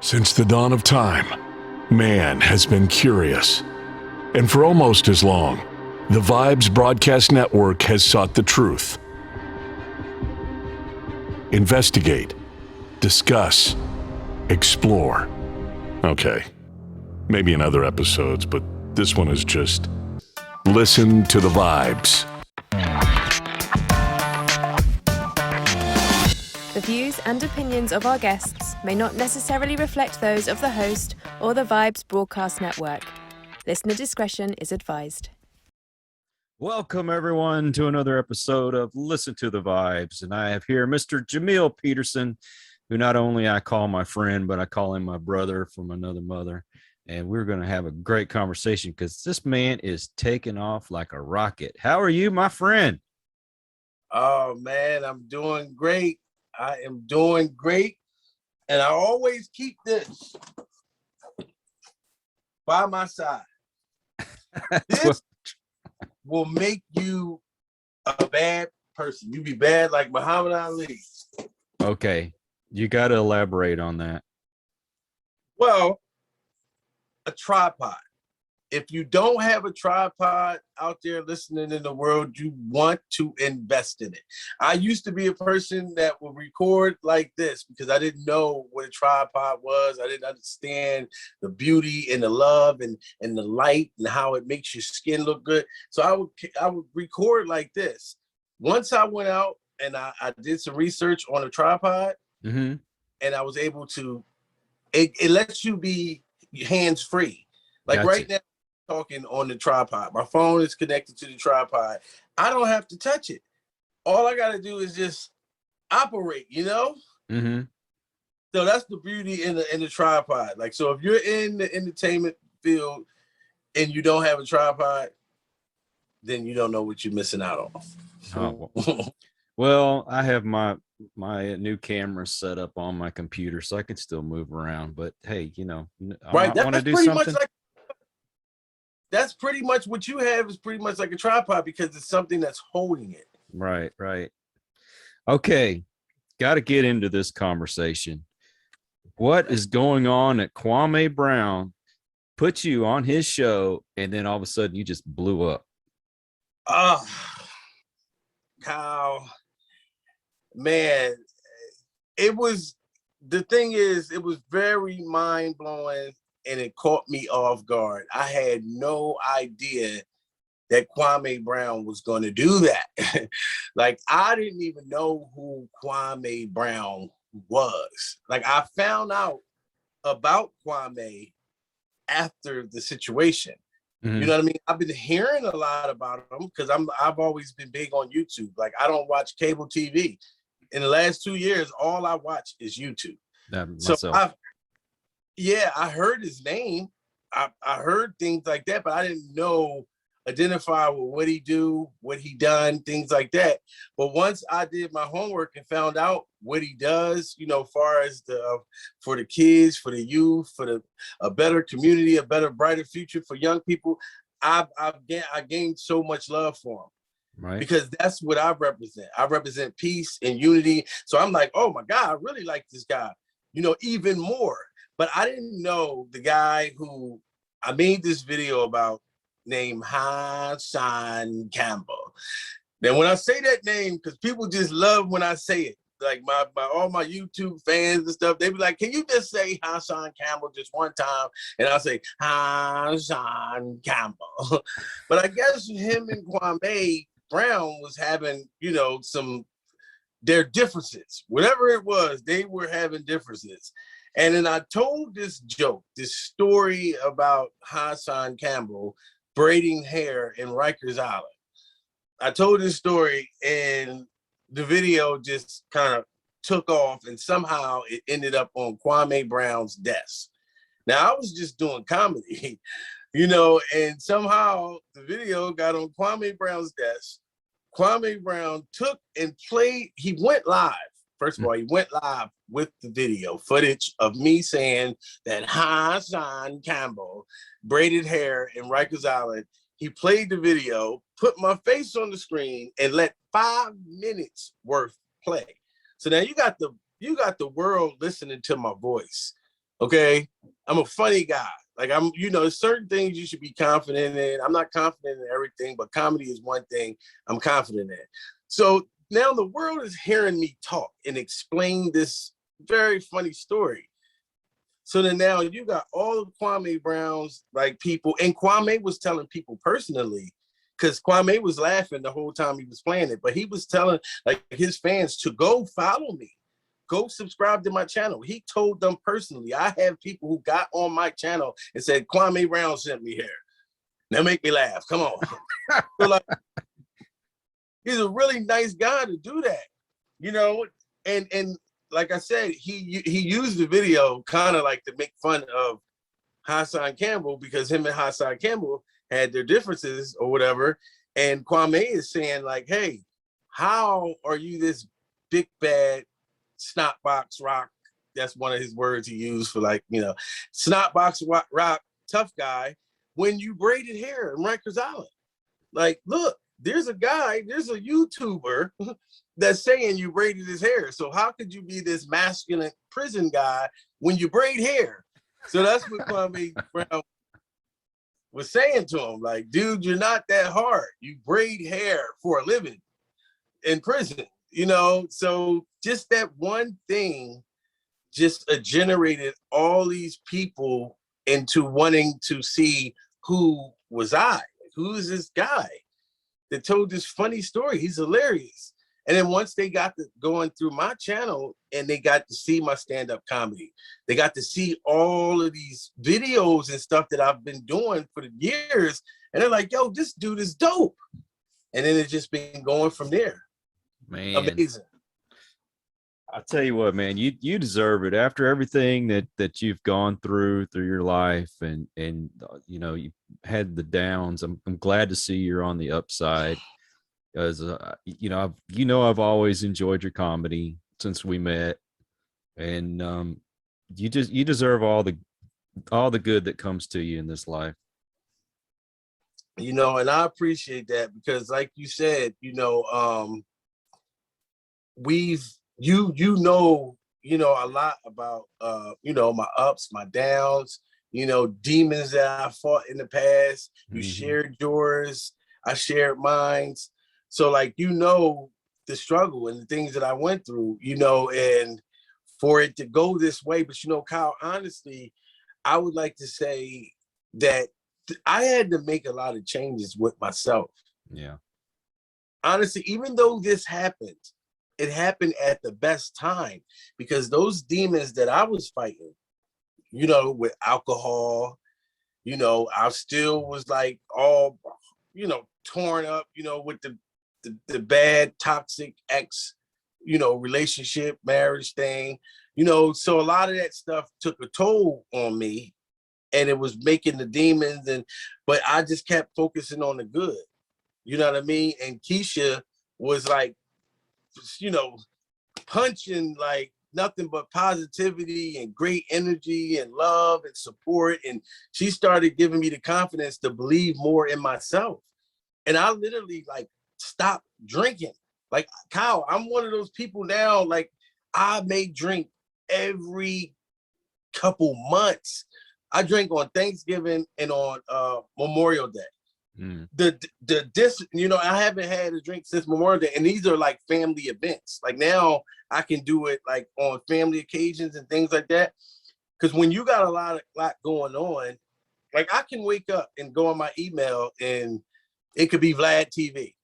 Since the dawn of time, man has been curious. And for almost as long, the Vibes Broadcast Network has sought the truth. Investigate, discuss, explore. Okay, maybe in other episodes, but this one is just listen to the vibes. The views and opinions of our guests may not necessarily reflect those of the host or the Vibes Broadcast Network. Listener discretion is advised. Welcome, everyone, to another episode of Listen to the Vibes. And I have here Mr. Jamil Peterson, who not only I call my friend, but I call him my brother from another mother. And we're going to have a great conversation because this man is taking off like a rocket. How are you, my friend? Oh, man, I'm doing great. I am doing great. And I always keep this by my side. This will make you a bad person. You be bad like Muhammad Ali. Okay. You got to elaborate on that. Well, a tripod. If you don't have a tripod out there listening in the world, you want to invest in it. I used to be a person that would record like this because I didn't know what a tripod was. I didn't understand the beauty and the love and the light and how it makes your skin look good. So I would record like this. Once I went out and I did some research on a tripod, and I was able to, it lets you be hands-free. Like Gotcha. right now, talking on the tripod. My phone is connected to the tripod. I don't have to touch it. All I got to do is just operate, you know? So that's the beauty in the tripod. Like, so if you're in the entertainment field and you don't have a tripod, then you don't know what you're missing out on. Well, I have my new camera set up on my computer, so I can still move around. But hey, you know, right? I want to do something. That's pretty much what you have is pretty much like a tripod because it's something that's holding it. Right. Okay. Got to get into this conversation. What is going on at Kwame Brown put you on his show and then all of a sudden you just blew up? Kyle, man, it was very mind-blowing. And it caught me off guard. I had no idea that Kwame Brown was going to do that. Like, I didn't even know who Kwame Brown was. Like, I found out about Kwame after the situation. You know what I mean? I've been hearing a lot about him because I've always been big on YouTube. Like, I don't watch cable TV. In the last 2 years, all I watch is YouTube. I heard his name. I heard things like that, but I didn't identify with what he do, what he done, things like that. But once I did my homework and found out what he does, you know, far as for the kids, for the youth, for a better community, a better, brighter future for young people, I gained so much love for him. Right. Because that's what I represent. I represent peace and unity. So I'm like, oh my God, I really like this guy, you know, even more. But I didn't know the guy who I made this video about named Hassan Campbell. Now, when I say that name, because people just love when I say it, like all my YouTube fans and stuff, they be like, can you just say Hassan Campbell just one time? And I'll say Hassan Campbell. But I guess him and Kwame Brown was having, you know, their differences. Whatever it was, they were having differences. And then I told this story about Hassan Campbell braiding hair in Rikers Island. I told this story and the video just kind of took off and somehow it ended up on Kwame Brown's desk. Now, I was just doing comedy, you know, and somehow the video got on Kwame Brown's desk. Kwame Brown took and played, he went live. First of all, he went live with the video footage of me saying that Hassan Campbell braided hair in Rikers Island. He played the video, put my face on the screen, and let 5 minutes worth play. So now you got the world listening to my voice. Okay. I'm a funny guy. Like I'm, there's certain things you should be confident in. I'm not confident in everything, but comedy is one thing I'm confident in. So now the world is hearing me talk and explain this very funny story. So then now you got all of Kwame Brown's like people, and Kwame was telling people personally, because Kwame was laughing the whole time he was playing it, but he was telling like his fans to go follow me, go subscribe to my channel. He told them personally. I have people who got on my channel and said, Kwame Brown sent me here. Now make me laugh. Come on. So like, he's a really nice guy to do that, and like I said, he used the video kind of like to make fun of Hassan Campbell because him and Hassan Campbell had their differences or whatever. And Kwame is saying like, hey, how are you this big bad snotbox rock? That's one of his words he used for like, snotbox rock tough guy when you braided hair in Rikers Island. Like, look, there's a YouTuber that's saying you braided his hair. So how could you be this masculine prison guy when you braid hair? So that's what Kwame Brown was saying to him. Like, dude, you're not that hard. You braid hair for a living in prison, So just that one thing just generated all these people into wanting to see who was I? Who is this guy that told this funny story? He's hilarious. And then once they got to going through my channel and they got to see my stand-up comedy, they got to see all of these videos and stuff that I've been doing for the years. And they're like, yo, this dude is dope. And then it's just been going from there. Man, amazing. I tell you what, man, you deserve it after everything that you've gone through your life, and you had the downs. I'm glad to see you're on the upside, because I've always enjoyed your comedy since we met, and you deserve all the good that comes to you in this life. And I appreciate that because, like you said, a lot about my ups, my downs, demons that I fought in the past. You shared yours, I shared mine. So like the struggle and the things that I went through, and for it to go this way. But Kyle, honestly, I would like to say that I had to make a lot of changes with myself. Yeah. Honestly, even though this happened, it happened at the best time, because those demons that I was fighting, with alcohol, I still was like all, torn up, with the bad toxic ex, relationship, marriage thing, so a lot of that stuff took a toll on me, and it was making the demons, but I just kept focusing on the good, you know what I mean? And Keisha was like, punching like nothing but positivity and great energy and love and support. And she started giving me the confidence to believe more in myself. And I literally like stopped drinking. Like, Kyle, I'm one of those people now, like I may drink every couple months. I drink on Thanksgiving and on Memorial Day. I haven't had a drink since Memorial Day, and these are like family events. Like now I can do it like on family occasions and things like that. Because when you got a lot going on, like I can wake up and go on my email and it could be Vlad TV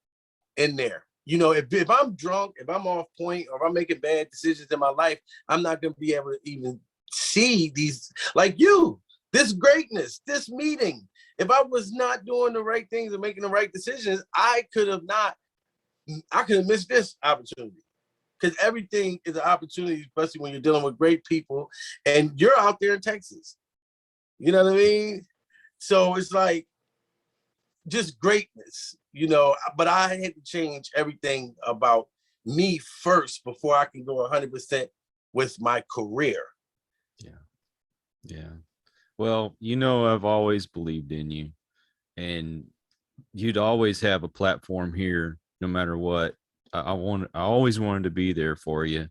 in there. If I'm drunk, if I'm off point, or if I'm making bad decisions in my life, I'm not going to be able to even see these, like this greatness, this meeting. If I was not doing the right things and making the right decisions, I could have missed this opportunity. Because everything is an opportunity, especially when you're dealing with great people and you're out there in Texas. You know what I mean? So it's like just greatness, but I had to change everything about me first before I can go 100% with my career. Yeah. Yeah. Well, I've always believed in you, and you'd always have a platform here, no matter what. I always wanted to be there for you,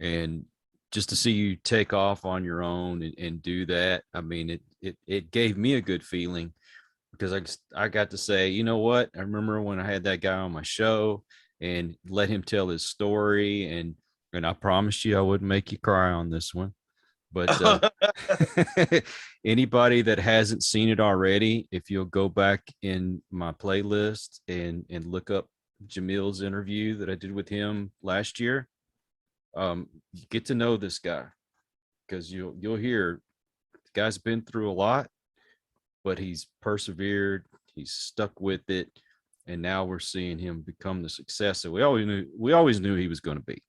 and just to see you take off on your own and do that, I mean, it gave me a good feeling, because I got to say, you know what? I remember when I had that guy on my show and let him tell his story, and I promised you I wouldn't make you cry on this one. But anybody that hasn't seen it already, if you'll go back in my playlist and look up Jamil's interview that I did with him last year, you get to know this guy, because you'll hear the guy's been through a lot, but he's persevered, he's stuck with it, and now we're seeing him become the success that we always knew he was going to be.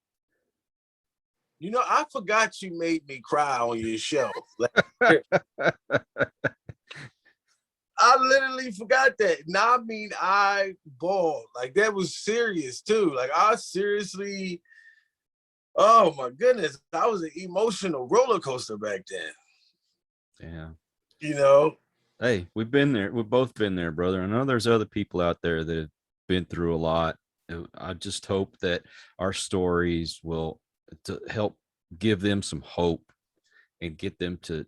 You know, I forgot you made me cry on your show. Like, I literally forgot that. Now, I mean, I bawled. Like, that was serious too. Like, I seriously, oh my goodness, that was an emotional roller coaster back then. Yeah. You know? Hey, we've been there. We've both been there, brother. I know there's other people out there that have been through a lot. I just hope that our stories will to help give them some hope and get them to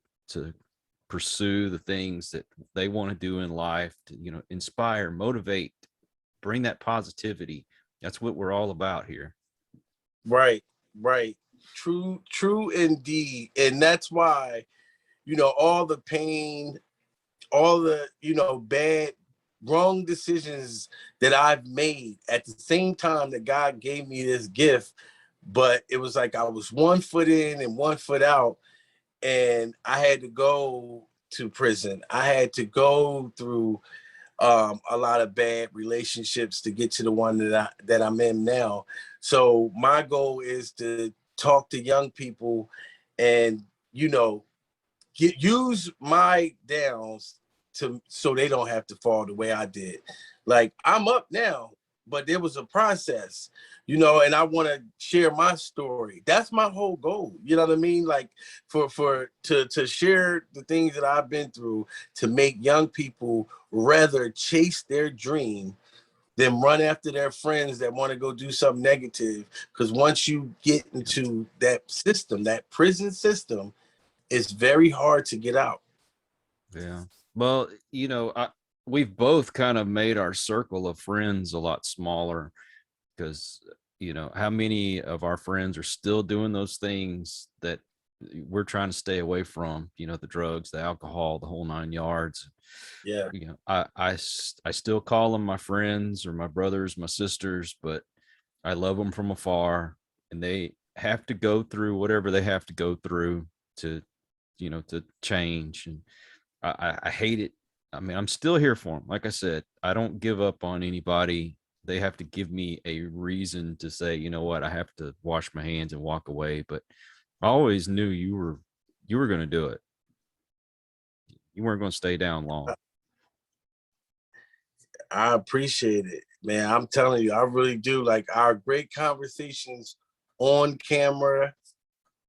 pursue the things that they want to do in life, to, you know, inspire, motivate, bring that positivity. That's what we're all about here. Right. True indeed. And that's why, you know, all the pain, all the, you know, bad, wrong decisions that I've made at the same time that God gave me this gift, but it was like I was 1 foot in and 1 foot out, and I had to go to prison. I had to go through a lot of bad relationships to get to the one that I'm in now. So my goal is to talk to young people and, you know, use my downs so they don't have to fall the way I did. Like, I'm up now, but there was a process, you know, and I want to share my story. That's my whole goal. You know what I mean? Like, to share the things that I've been through, to make young people rather chase their dream than run after their friends that want to go do something negative. Because once you get into that system, that prison system, it's very hard to get out. Yeah. Well, you know, we've both kind of made our circle of friends a lot smaller, because, you know, how many of our friends are still doing those things that we're trying to stay away from, you know, the drugs, the alcohol, the whole 9 yards. Yeah. You know, I still call them my friends or my brothers, my sisters, but I love them from afar, and they have to go through whatever they have to go through to, you know, to change. And I hate it. I mean, I'm still here for them. Like I said, I don't give up on anybody. They have to give me a reason to say, you know what, I have to wash my hands and walk away. But I always knew you were going to do it. You weren't going to stay down long. I appreciate it, man. I'm telling you, I really do. Like, our great conversations on camera,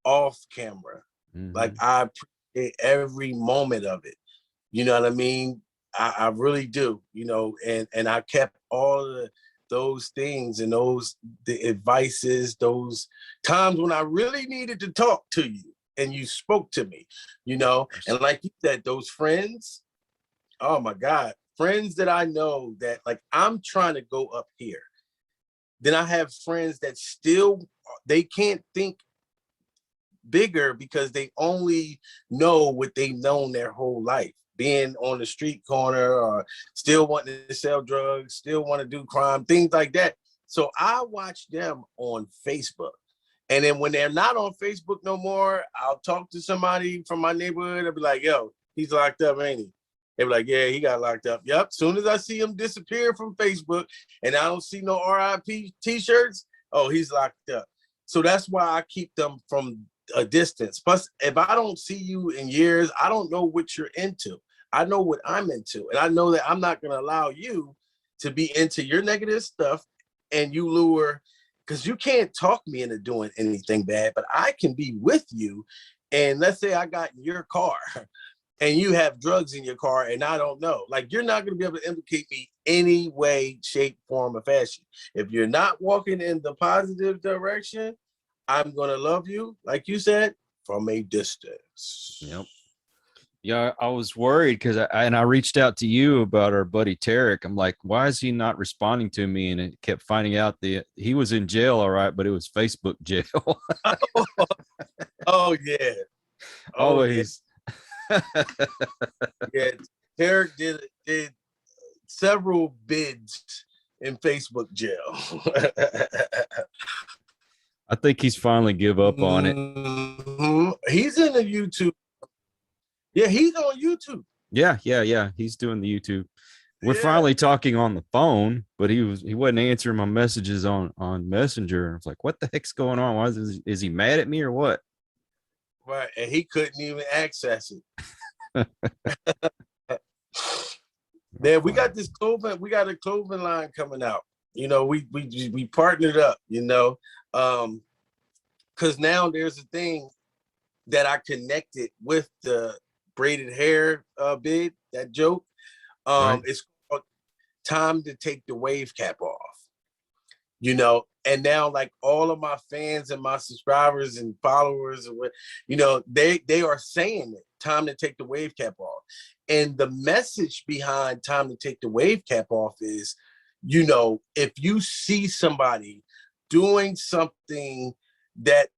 off camera. Mm-hmm. Like, I appreciate every moment of it. You know what I mean? I really do, you know, and I kept all of those things and the advices, those times when I really needed to talk to you and you spoke to me, you know, and like you said, those friends, oh my God, friends that I know that, like, I'm trying to go up here. Then I have friends that still, they can't think bigger because they only know what they've known their whole life, being on the street corner or still wanting to sell drugs, still want to do crime, things like that. So I watch them on Facebook. And then when they're not on Facebook no more, I'll talk to somebody from my neighborhood. I'll be like, yo, he's locked up, ain't he? They'll be like, yeah, he got locked up. Yep. Soon as I see him disappear from Facebook and I don't see no RIP t-shirts, oh, he's locked up. So that's why I keep them from a distance. Plus, if I don't see you in years, I don't know what you're into. I know what I'm into. And I know that I'm not going to allow you to be into your negative stuff and you lure, because you can't talk me into doing anything bad, but I can be with you. And let's say I got in your car and you have drugs in your car and I don't know. Like, you're not going to be able to implicate me any way, shape, form, or fashion. If you're not walking in the positive direction, I'm gonna love you, like you said, from a distance. Yep. Yeah, I was worried because I reached out to you about our buddy Tarek. I'm like, why is he not responding to me? And it kept finding out he was in jail, all right, but it was Facebook jail. Oh yeah. Oh Always. yeah. Tarek did several bids in Facebook jail. I think he's finally give up on it. He's in the YouTube. Yeah, he's on YouTube. Yeah. He's doing the YouTube. We're Yeah. finally talking on the phone, but he wasn't answering my messages on Messenger. I was like, what the heck's going on? Why is he mad at me or what? Right, and he couldn't even access it. Man, we got this clothing. We got a clothing line coming out. You know, we partnered up. You know, because now there's a thing that I connected with the braided hair bid, that joke. Right. It's called Time to Take the Wave Cap Off. You know, and now like all of my fans and my subscribers and followers, and what, you know, they are saying it. Time to take the wave cap off. And the message behind time to take the wave cap off is, you know, if you see somebody doing something that,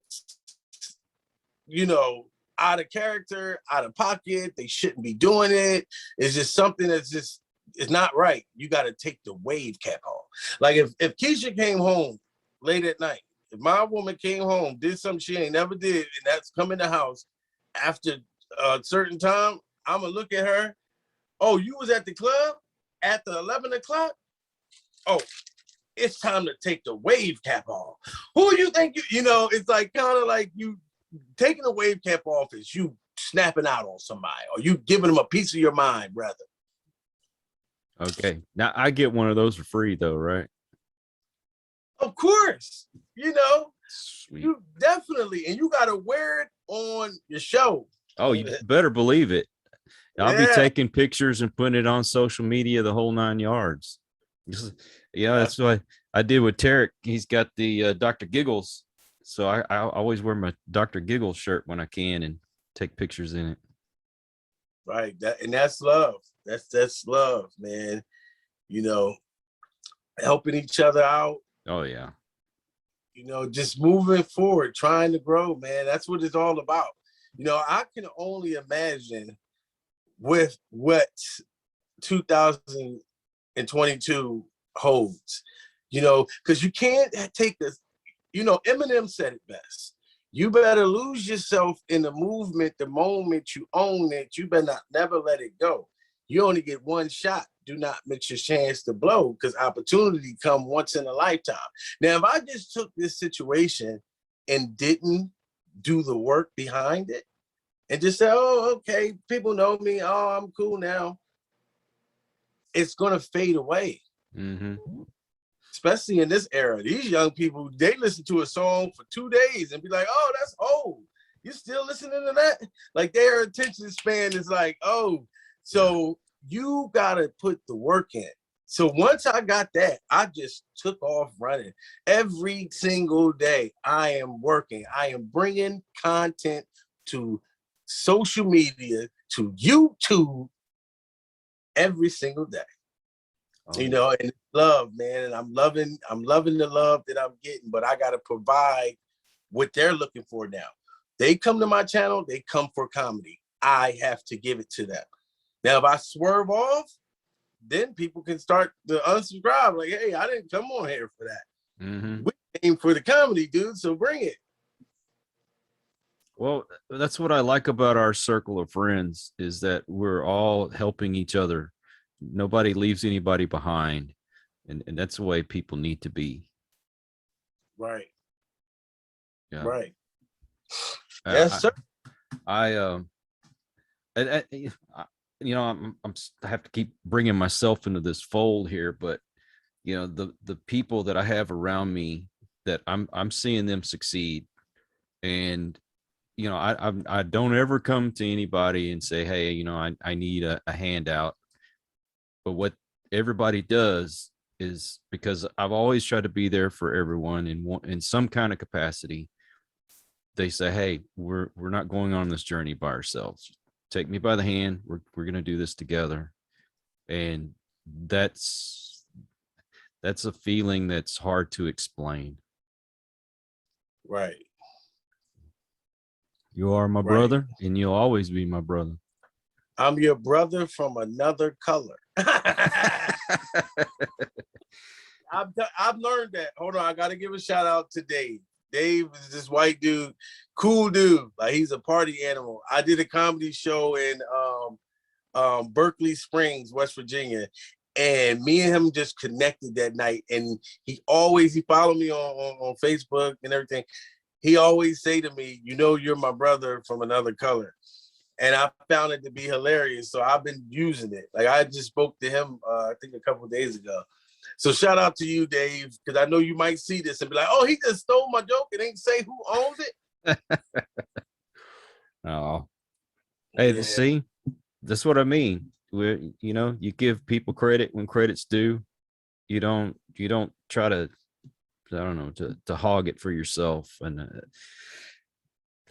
you know, out of character, out of pocket, they shouldn't be doing it. It's just something that's just, it's not right. You got to take the wave cap off. Like if Keisha came home late at night, if my woman came home, did something she ain't never did, and that's come in the house after a certain time, I'm gonna look at her. Oh, you was at the club after 11 o'clock? Oh, it's time to take the wave cap off. Who you think you know, it's like kind of like you taking the wave cap off is you snapping out on somebody, or you giving them a piece of your mind, rather. Okay. Now I get one of those for free though, right? Of course. You know, Sweet. you definitely, and you got to wear it on your show. Oh, you better believe it. I'll be Yeah. taking pictures and putting it on social media, the whole 9 yards. Yeah, that's what I did with Tarek. He's got the Dr. Giggles. So I always wear my Dr. Giggles shirt when I can and take pictures in it. Right. And that's love. That's love, man. You know, helping each other out. Oh, yeah. You know, just moving forward, trying to grow, man. That's what it's all about. You know, I can only imagine with what 2022 holds, you know, because you can't take this, you know, Eminem said it best. You better lose yourself in the movement the moment you own it. You better not never let it go. You only get one shot. Do not miss your chance to blow, because opportunity come once in a lifetime. Now, if I just took this situation and didn't do the work behind it and just say, oh, okay, people know me. Oh, I'm cool now. It's going to fade away. Mm-hmm. Especially in this era. These young people, they listen to a song for 2 days and be like, oh, that's old. You still listening to that? Like their attention span is like, oh, so you got to put the work in. So once I got that, I just took off running. Every single day, I am working. I am bringing content to social media, to YouTube every single day. Oh, you know, and love, man. And I'm loving the love that I'm getting, but I got to provide what they're looking for now. They come to my channel, they come for comedy. I have to give it to them. Now, if I swerve off, then people can start to unsubscribe. Like, hey, I didn't come on here for that. mm-hmm. We came for the comedy, dude, so bring it. Well, that's what I like about our circle of friends, is that we're all helping each other. Nobody leaves anybody behind. And that's the way people need to be. Right. Yeah. Right. Yes, sir. You know, I have to keep bringing myself into this fold here, but you know, the people that I have around me, that I'm seeing them succeed. And you know, I don't ever come to anybody and say, hey, you know, I need a handout. But what everybody does is, because I've always tried to be there for everyone in some kind of capacity, they say, hey, we're not going on this journey by ourselves. Take me by the hand. We're going to do this together. And that's a feeling that's hard to explain. Right. You are my brother, and you'll always be my brother. I'm your brother from another color. I've learned that. Hold on, I got to give a shout out to Dave. Dave is this white dude, cool dude. Like, he's a party animal. I did a comedy show in Berkeley Springs, West Virginia, and me and him just connected that night. And he followed me on Facebook and everything. He always say to me, you know, you're my brother from another color. And I found it to be hilarious. So I've been using it. Like, I just spoke to him, I think a couple of days ago. So shout out to you, Dave, because I know you might see this and be like, oh, he just stole my joke and ain't say who owns it. Oh, hey, Yeah. See, that's what I mean. You give people credit when credit's due. You don't try to, I don't know, to hog it for yourself. And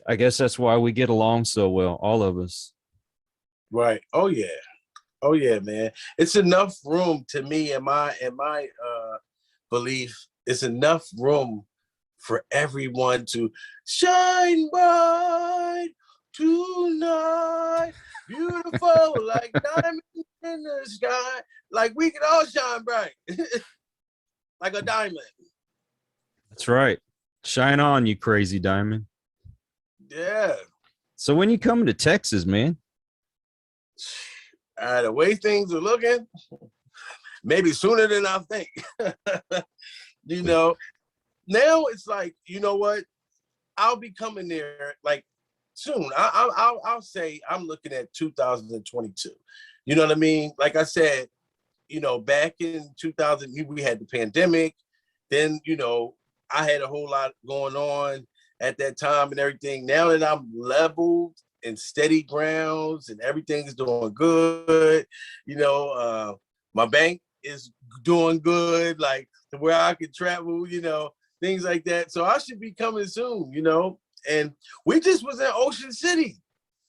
I guess that's why we get along so well, all of us. Right. Oh yeah, man. It's enough room to me in my belief. It's enough room for everyone to shine bright tonight, beautiful like diamonds in the sky. Like, we can all shine bright, like a diamond. That's right. Shine on, you crazy diamond. Yeah. So when you coming to Texas, man? The way things are looking, maybe sooner than I think. You know, now it's like, you know what? I'll be coming there like soon. I'll say I'm looking at 2022. You know what I mean? Like I said, you know, back in 2000, we had the pandemic. Then, you know, I had a whole lot going on at that time and everything. Now that I'm leveled and steady grounds and everything's doing good, you know, my bank is doing good, like to where I can travel, you know, things like that. So I should be coming soon, you know. And we just was in Ocean City,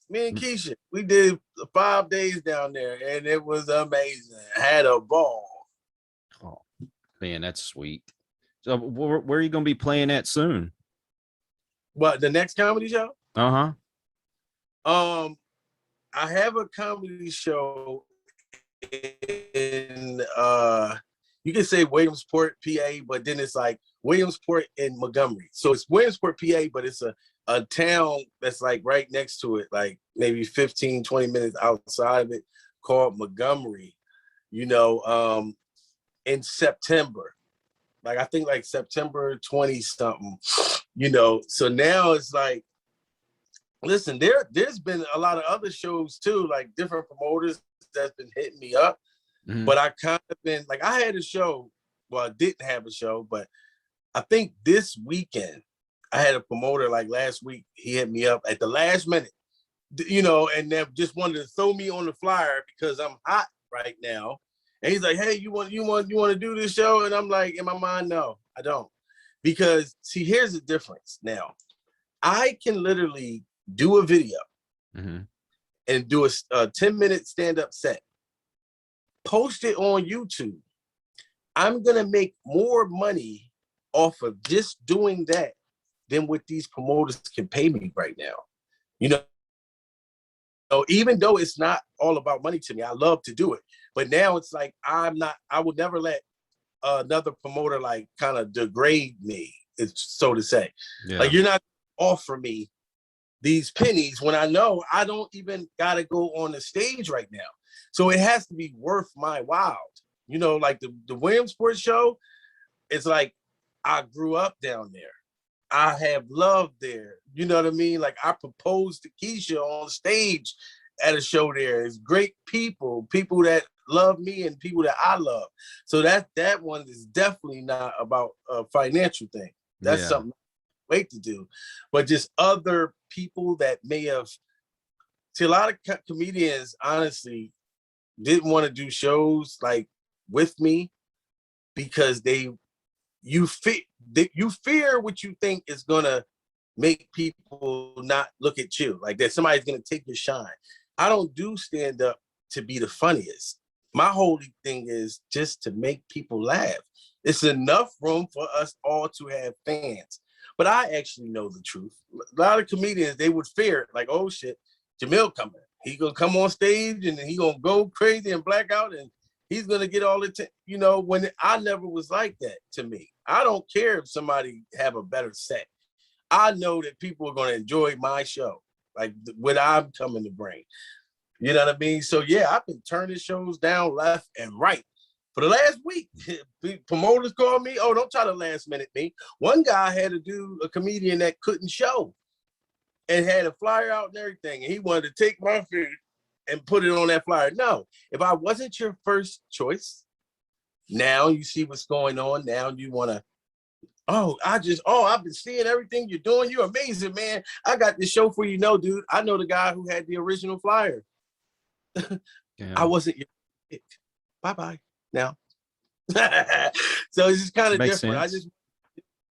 me and Keisha. We did 5 days down there and it was amazing. I had a ball. Oh man, that's sweet. So where are you gonna be playing at soon? What, the next comedy show? Uh-huh. I have a comedy show in you can say Williamsport, PA, but then it's like Williamsport and Montgomery. So it's Williamsport, PA, but it's a town that's like right next to it, like maybe 15, 20 minutes outside of it, called Montgomery, you know, in September. Like, I think like September 20 something, you know. So now it's like, listen, there's been a lot of other shows too, like different promoters that's been hitting me up. Mm-hmm. But I kind of been like, I had a show, well, I didn't have a show, but I think this weekend I had a promoter, like last week, he hit me up at the last minute, you know, and then just wanted to throw me on the flyer because I'm hot right now. And he's like, hey, you want to do this show? And I'm like, in my mind, no, I don't. Because see, here's the difference now. I can literally do a video and do a 10-minute stand-up set, post it on YouTube. I'm going to make more money off of just doing that than what these promoters can pay me right now. You know, so even though it's not all about money to me, I love to do it. But now it's like, I would never let another promoter like kind of degrade me, so to say. Yeah. Like, you're not offering me these pennies when I know I don't even got to go on the stage right now. So it has to be worth my while. You know, like the Williamsport show, it's like, I grew up down there. I have love there. You know what I mean? Like, I proposed to Keisha on stage at a show there. It's great people that love me and people that I love. So that one is definitely not about a financial thing. That's something I wait to do. But just other people that may have, see, a lot of comedians honestly didn't want to do shows like with me because you fear what you think is gonna make people not look at you, like that somebody's gonna take your shine. I don't do stand up to be the funniest. My whole thing is just to make people laugh. It's enough room for us all to have fans. But I actually know the truth. A lot of comedians, they would fear it, like, oh shit, Jamil coming. He gonna come on stage and he gonna go crazy and black out and he's gonna get all the when I never was like that to me. I don't care if somebody have a better set. I know that people are gonna enjoy my show, like what I'm coming to bring. You know what I mean? So yeah, I've been turning shows down left and right. For the last week, promoters called me, oh, don't try to last minute me. One guy had to do a comedian that couldn't show and had a flyer out and everything. And he wanted to take my food and put it on that flyer. No, if I wasn't your first choice, now you see what's going on. Now you want to, I've been seeing everything you're doing. You're amazing, man. I got this show for you. No, dude, I know the guy who had the original flyer. Yeah. I wasn't your pick. Bye-bye now. So it's just kind of different. Sense. I just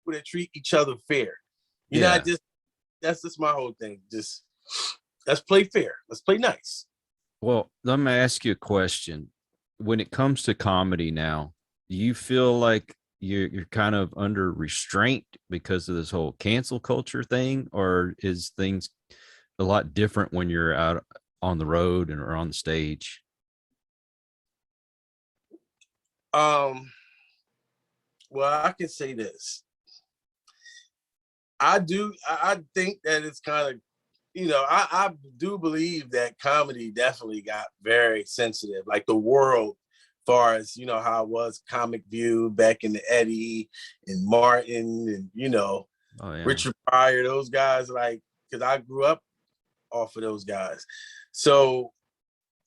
want to treat each other fair. You know, that's just my whole thing. Just let's play fair. Let's play nice. Well, let me ask you a question. When it comes to comedy now, do you feel like you're kind of under restraint because of this whole cancel culture thing, or is things a lot different when you're out on the road and or on the stage? Well, I can say this. I think that it's kind of, I do believe that comedy definitely got very sensitive, like the world, far as, how it was Comic View back in the Eddie and Martin and, Richard Pryor, those guys, like, because I grew up off of those guys. So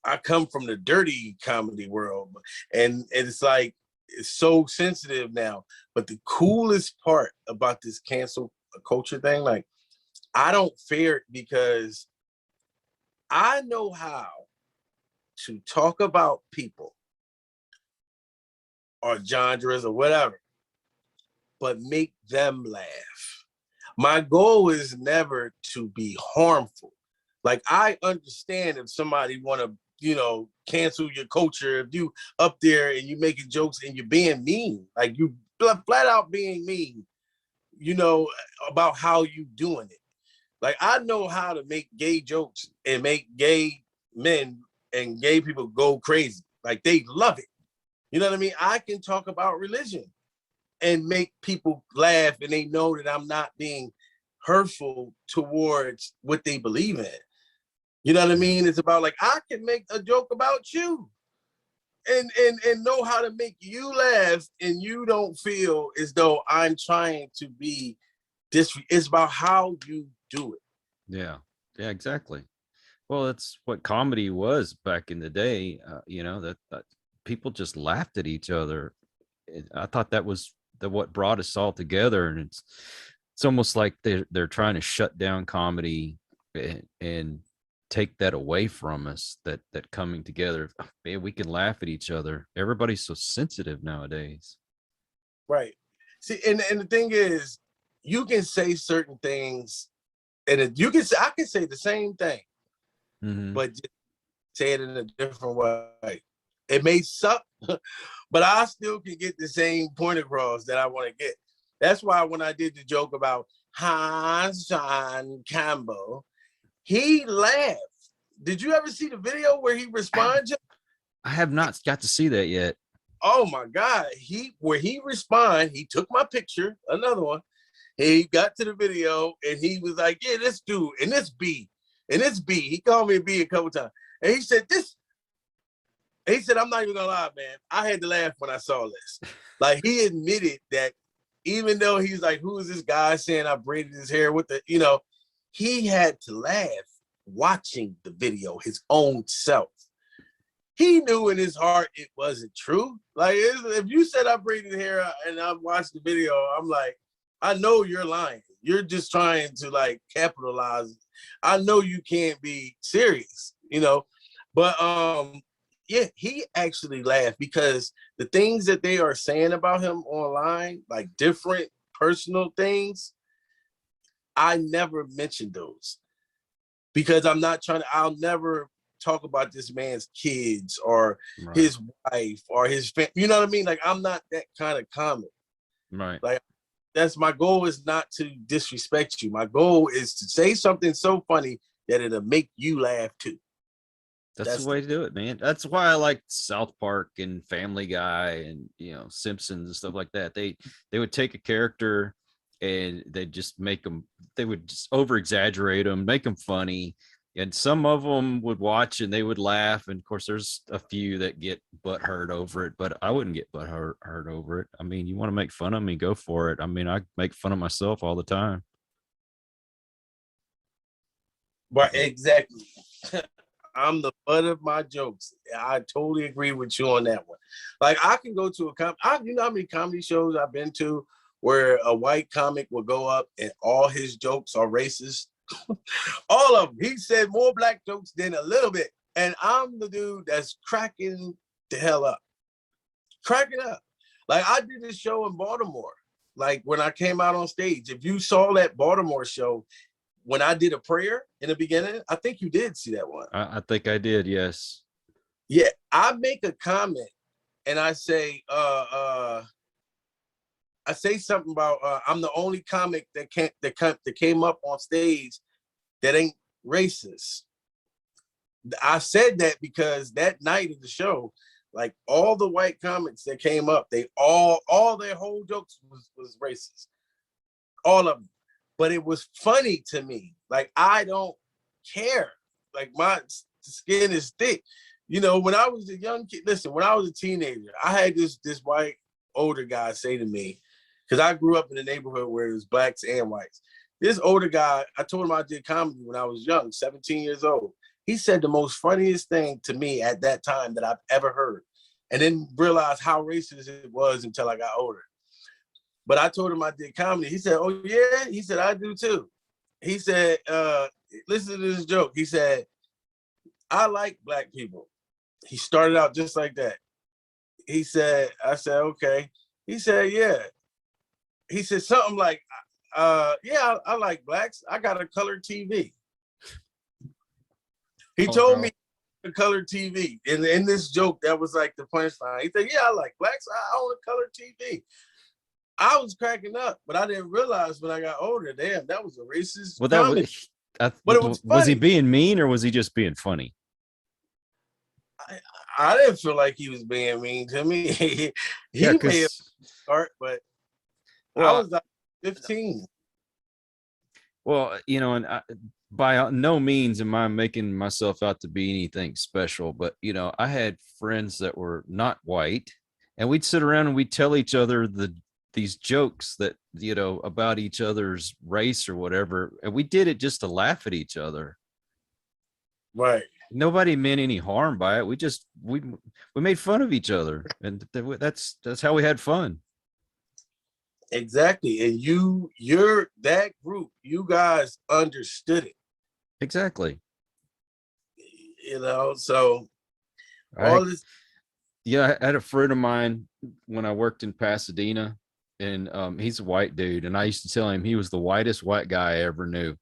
I come from the dirty comedy world, and it's like, it's so sensitive now. But the coolest part about this cancel culture thing, like, I don't fear it because I know how to talk about people or genres or whatever, but make them laugh. My goal is never to be harmful. Like, I understand if somebody want to, cancel your culture, if you up there and you making jokes and you're being mean, like you flat out being mean, about how you doing it. Like, I know how to make gay jokes and make gay men and gay people go crazy. Like, they love it. You know what I mean? I can talk about religion and make people laugh, and they know that I'm not being hurtful towards what they believe in. You know what I mean? It's about, like, I can make a joke about you and know how to make you laugh, and you don't feel as though I'm trying to be it's about how you do it. Yeah, exactly. Well, that's what comedy was back in the day. That people just laughed at each other. I thought that was what brought us all together, and it's almost like they're trying to shut down comedy and take that away from us. That coming together, man, we can laugh at each other. Everybody's so sensitive nowadays. Right. See, and the thing is, you can say certain things, and I can say the same thing, but just say it in a different way. It may suck, but I still can get the same point across that I want to get. That's why when I did the joke about Hassan Campbell, he laughed. Did you ever see the video where he responded? I have not got to see that yet. Oh my God. He responded, he took my picture, another one. He got to the video and he was like, yeah, this dude, and this B. He called me a B a couple times. And he said, I'm not even gonna lie, man. I had to laugh when I saw this. Like, he admitted that even though he's like, who is this guy saying I braided his hair with the, he had to laugh watching the video, his own self. He knew in his heart it wasn't true. Like, if you said I braided hair and I watched the video, I'm like, I know you're lying. You're just trying to, like, capitalize. I know you can't be serious, But yeah, he actually laughed because the things that they are saying about him online, like different personal things, I never mentioned those because I'll never talk about this man's kids or his wife or his family. You know what I mean? Like, I'm not that kind of comic. Right. Like, that's my goal, is not to disrespect you. My goal is to say something so funny that it'll make you laugh too. That's the way to do it, man. That's why I like South Park and Family Guy and, you know, Simpsons and stuff like that. They would take a character and they just they would just over exaggerate them, make them funny. And some of them would watch and they would laugh. And of course, there's a few that get butthurt over it, but I wouldn't get butthurt over it. I mean, you want to make fun of me, go for it. I mean, I make fun of myself all the time. But exactly. I'm the butt of my jokes. I totally agree with you on that one. Like, I can go to you know how many comedy shows I've been to where a white comic will go up and all his jokes are racist? All of them. He said more black jokes than a little bit. And I'm the dude that's cracking the hell up. Cracking up. Like, I did this show in Baltimore. Like, when I came out on stage, if you saw that Baltimore show, when I did a prayer in the beginning, I think you did see that one. I think I did, yes. Yeah, I make a comment and I say, something about I'm the only comic that came up on stage that ain't racist. I said that because that night of the show, like, all the white comics that came up, they all their whole jokes was racist. All of them. But it was funny to me. Like, I don't care. Like, my skin is thick. You know, when I was a young kid, listen, when I was a teenager, I had this white older guy say to me, because I grew up in a neighborhood where it was blacks and whites. This older guy, I told him I did comedy when I was young, 17 years old. He said the most funniest thing to me at that time that I've ever heard, and didn't realize how racist it was until I got older. But I told him I did comedy. He said, oh, yeah? He said, I do too. He said, listen to this joke. He said, I like black people. He started out just like that. He said, I said, okay. He said, yeah. He said something like, yeah, I like blacks. I got a colored TV. He told me a colored TV. And in this joke, that was like the punchline. He said, yeah, I like blacks. I own a colored TV. I was cracking up, but I didn't realize when I got older, damn, that was a racist comment. But it was funny. Was he being mean or was he just being funny? I didn't feel like he was being mean to me. he may have start, but I was like 15. Well, you know, and by no means am I making myself out to be anything special, but, you know, I had friends that were not white, and we'd sit around and we'd tell each other these jokes that, you know, about each other's race or whatever, and we did it just to laugh at each other. Right. Nobody meant any harm by it. We made fun of each other, and that's how we had fun. Exactly. And you're that group, you guys understood it. Exactly. You know, so I had a friend of mine when I worked in Pasadena, and he's a white dude, and I used to tell him he was the whitest white guy I ever knew.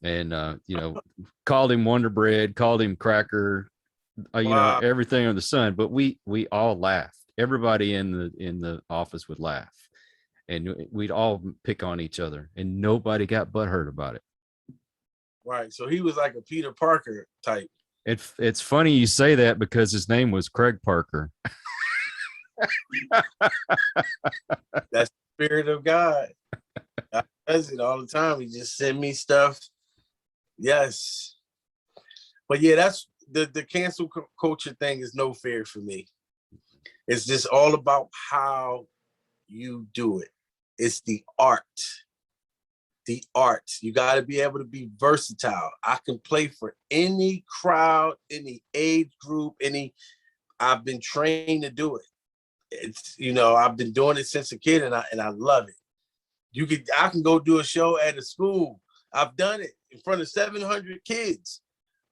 And you know, called him Wonder Bread, called him Cracker, you know, everything under the sun. But we all laughed. Everybody in the office would laugh, and we'd all pick on each other, and nobody got butthurt about it. Right. So he was like a Peter Parker type. It's funny you say that because his name was Craig Parker. That's the spirit of God. God does it all the time. He just send me stuff. Yes. But yeah, that's the cancel culture thing is no fair for me. It's just all about how you do it. It's the art. The art. You got to be able to be versatile. I can play for any crowd, any age group, I've been trained to do it. It's, you know, I've been doing it since a kid, and I love it. I can go do a show at a school. I've done it in front of 700 kids.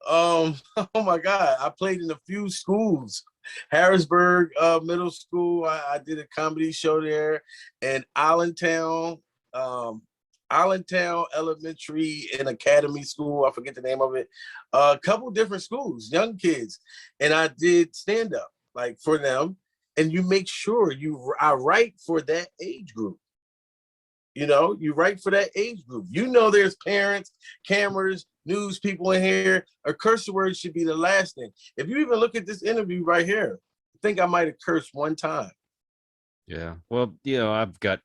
Oh my God. I played in a few schools. Harrisburg Middle School. I did a comedy show there, and Allentown. Allentown Elementary and Academy School. I forget the name of it. A couple different schools, young kids. And I did stand up like for them. And you make sure I write for that age group. You know, you write for that age group. You know, there's parents, cameras, news people in here. A curse word should be the last thing. If you even look at this interview right here, I think I might have cursed one time. Yeah. Well, you know, I've got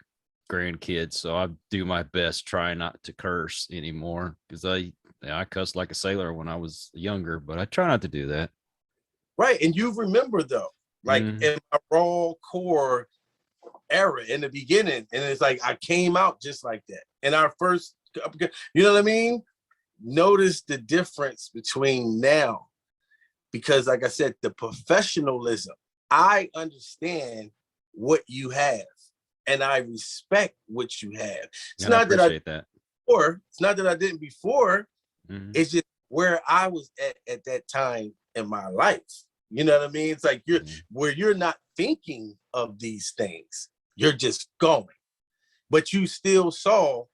grandkids, so I do my best try not to curse anymore, because I cussed like a sailor when I was younger, but I try not to do that. Right. And you remember though, like in my raw core era in the beginning, and it's like I came out just like that. In our first, you know what I mean? Notice the difference between now, because like I said, the professionalism, I understand what you have and I respect what you have. It's not that it's not that I didn't before. It's just where I was at that time in my life. You know what I mean? It's like where you're not thinking of these things. You're just going. But you still saw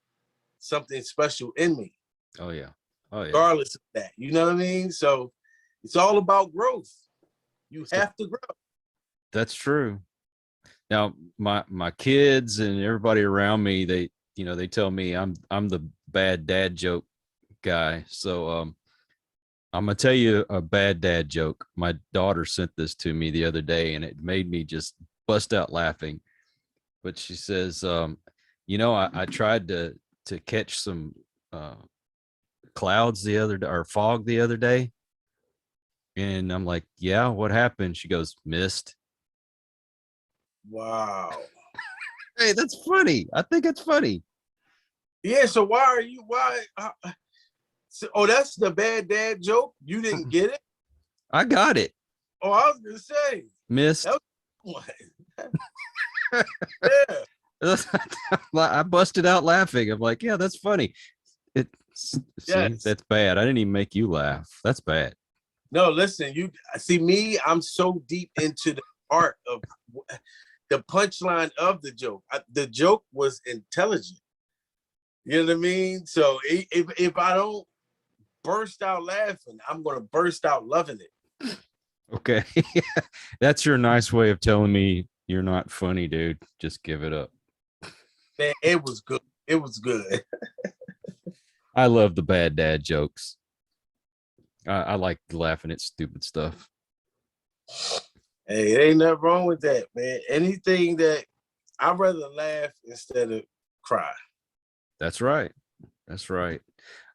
something special in me. Oh yeah. Oh yeah. Regardless of that. You know what I mean? So it's all about growth. You have to grow. That's true. Now my kids and everybody around me, they tell me I'm the bad dad joke guy. So I'm gonna tell you a bad dad joke. My daughter sent this to me the other day, and it made me just bust out laughing. But she says, I tried to catch some clouds or fog the other day, and I'm like, yeah, what happened? She goes, mist. Wow. Hey, that's funny. I think it's funny. Yeah. So that's the bad dad joke. You didn't get it? I got it. Oh, I was gonna say missed. Yeah. I busted out laughing. I'm like, yeah, that's funny. Yes. That's bad. I didn't even make you laugh. That's bad. No, listen, you see me, I'm so deep into the art of the punchline of the joke. The joke was intelligent. You know what I mean? So if I don't burst out laughing, I'm going to burst out loving it. Okay. That's your nice way of telling me you're not funny, dude. Just give it up. Man, it was good. It was good. I love the bad dad jokes. I like laughing at stupid stuff. Hey, it ain't nothing wrong with that, man. Anything that I'd rather laugh instead of cry. That's right. That's right.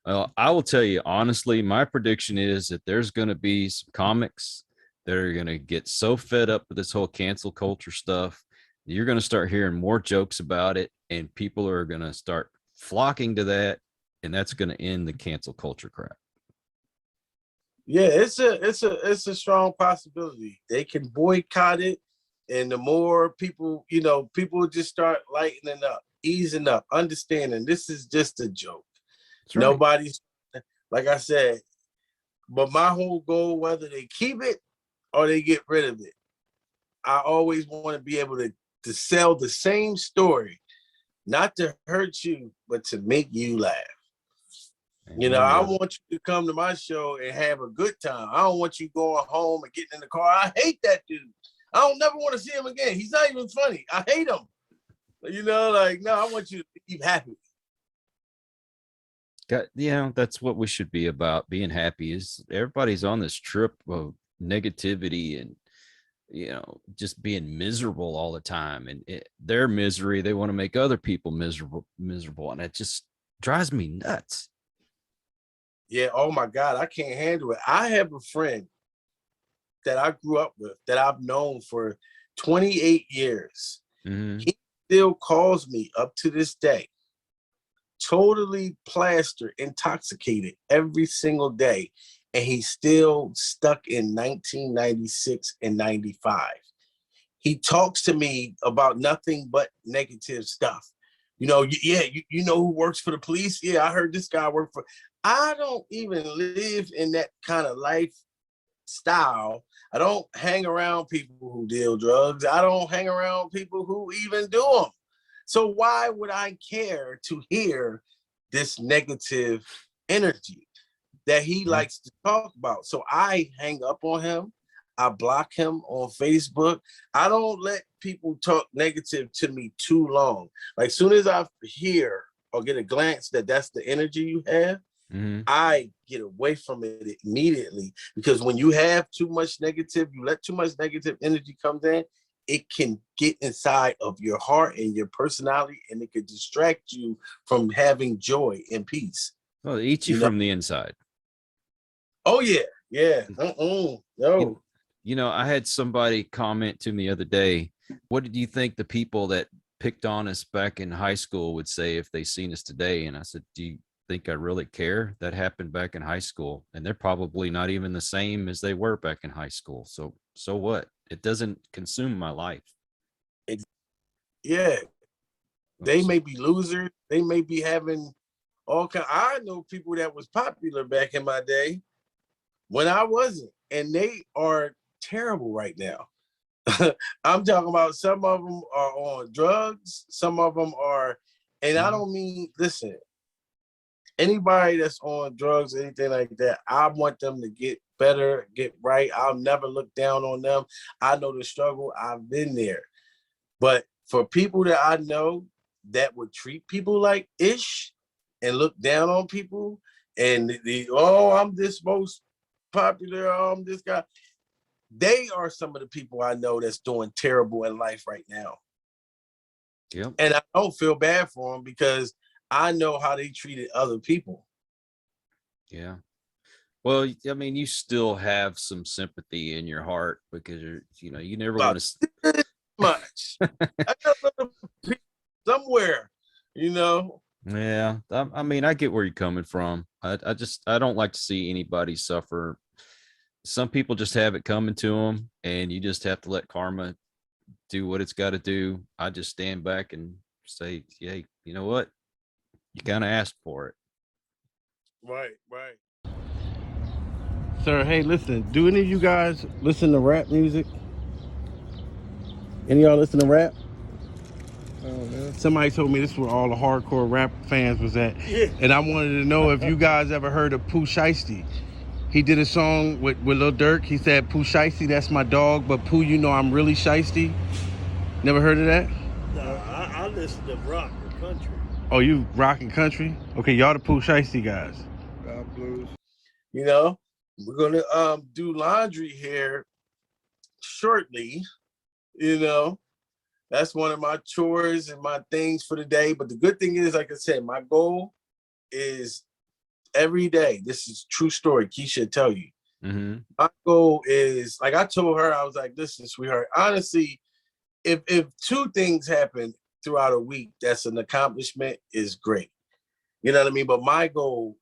I will tell you, honestly, my prediction is that there's going to be some comics that are going to get so fed up with this whole cancel culture stuff. You're going to start hearing more jokes about it, and people are going to start flocking to that, and that's going to end the cancel culture crap. Yeah, it's a strong possibility. They can boycott it, and the more people, people just start lightening up, easing up, understanding this is just a joke. Right. Nobody's, like I said, but my whole goal, whether they keep it or they get rid of it, I always want to be able to sell the same story, not to hurt you, but to make you laugh. I want you to come to my show and have a good time. I don't want you going home and getting in the car. I hate that dude. I don't never want to see him again. He's not even funny. I hate him. No, I want you to be happy. That's what we should be about. Being happy. Is everybody's on this trip of negativity and just being miserable all the time, and their misery, they want to make other people miserable, and it just drives me nuts. Yeah, oh my God, I can't handle it. I have a friend that I grew up with that I've known for 28 years. Mm-hmm. He still calls me up to this day, totally plastered, intoxicated every single day. And he's still stuck in 1996 and 95. He talks to me about nothing but negative stuff. You know who works for the police? Yeah, I heard this guy work for. I don't even live in that kind of lifestyle. I don't hang around people who deal drugs. I don't hang around people who even do them. So why would I care to hear this negative energy that he likes to talk about? So I hang up on him. I block him on Facebook. I don't let people talk negative to me too long. Like soon as I hear or get a glance that that's the energy you have, I get away from it immediately, because when you have too much negative, you let too much negative energy come in, it can get inside of your heart and your personality, and it could distract you from having joy and peace. Well, it eats you from the inside. Oh yeah, yeah. No. You know, I had somebody comment to me the other day, what did you think the people that picked on us back in high school would say if they seen us today? And I said, do you think I really care? That happened back in high school, and they're probably not even the same as they were back in high school. So what? It doesn't consume my life. Yeah. They may be losers. They may be having all kind. I know people that was popular back in my day when I wasn't, and they are terrible right now. I'm talking about some of them are on drugs. Some of them are, and I don't mean, listen, anybody that's on drugs, anything like that, I want them to get better, get right. I'll never look down on them. I know the struggle. I've been there. But for people that I know that would treat people like ish and look down on people, and I'm this most popular, I'm this guy. They are some of the people I know that's doing terrible in life right now. Yep. And I don't feel bad for them, because I know how they treated other people. Yeah. Well, I mean, you still have some sympathy in your heart, because you never want to much. I got a little somewhere, Yeah. I mean, I get where you're coming from. I don't like to see anybody suffer. Some people just have it coming to them, and you just have to let karma do what it's got to do. I just stand back and say, hey, you know what? You kind of asked for it. Right. Sir, hey, listen, do any of you guys listen to rap music? Any of y'all listen to rap? Oh, man. Somebody told me this is where all the hardcore rap fans was at. Yeah. And I wanted to know if you guys ever heard of Pooh Shiesty. He did a song with Lil Durk. He said, Pooh Shiesty, that's my dog, but Pooh, I'm really shiesty. Never heard of that? No, I listen to rock and country. Oh, you rock and country? Okay, y'all the Pooh Shiesty guys. Blues. We're gonna do laundry here shortly. That's one of my chores and my things for the day. But the good thing is, like I said, my goal is every day. This is true story. Keisha tell you. My goal is, like I told her, I was like, listen, sweetheart, honestly, if two things happen throughout a week, that's an accomplishment, is great. You know what I mean? But my goal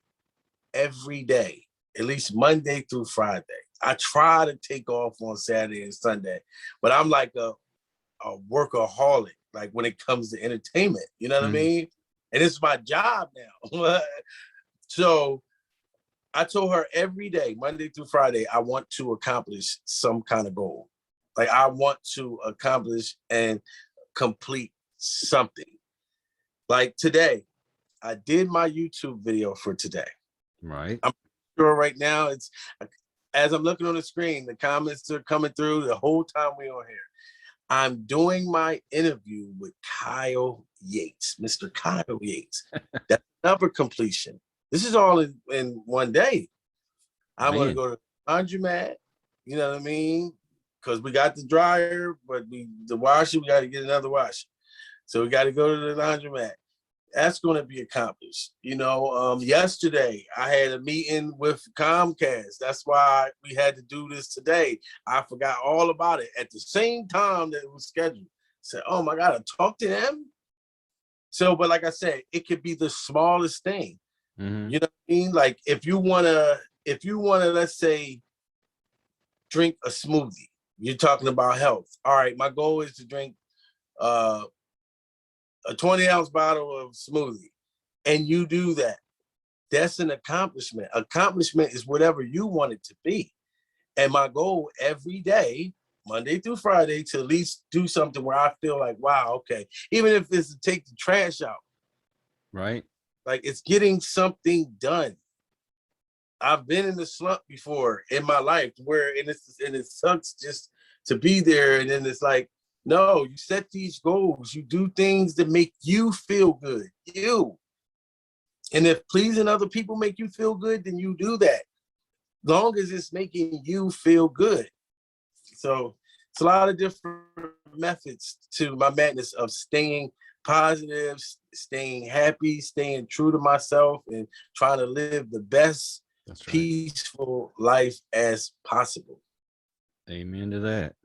every day, at least Monday through Friday, I try to take off on Saturday and Sunday, but I'm like a workaholic, like when it comes to entertainment, you know what I mean? And it's my job now. So I told her every day, Monday through Friday, I want to accomplish some kind of goal. Like I want to accomplish and complete something. Like today, I did my YouTube video for today. Right. I'm sure right now it's, as I'm looking on the screen, the comments are coming through the whole time we're on here. I'm doing my interview with Kyle Yates, Mr. Kyle Yates. That's another completion. This is all in one day. I'm going to go to the laundromat, you know what I mean? Because we got the dryer, but the washer, we got to get another washer. So we got to go to the laundromat. That's going to be accomplished. Yesterday I had a meeting with Comcast. That's why we had to do this today. I forgot all about it at the same time that it was scheduled. Said, oh my God, I talked to them. So, but like I said, it could be the smallest thing. You know what I mean? Like if you wanna, let's say, drink a smoothie, you're talking about health. All right, my goal is to drink a 20-ounce bottle of smoothie, and you do that. That's an accomplishment. Accomplishment is whatever you want it to be. And my goal every day Monday through Friday to at least do something where I feel like, wow, okay. Even if it's to take the trash out. Right. Like it's getting something done. I've been in the slump before in my life where and it sucks just to be there. And then it's like, no, you set these goals, you do things that make you feel good. You. And if pleasing other people make you feel good, then you do that. Long as it's making you feel good. So it's a lot of different methods to my madness of staying positive, staying happy, staying true to myself, and trying to live the best peaceful life as possible. Amen to that.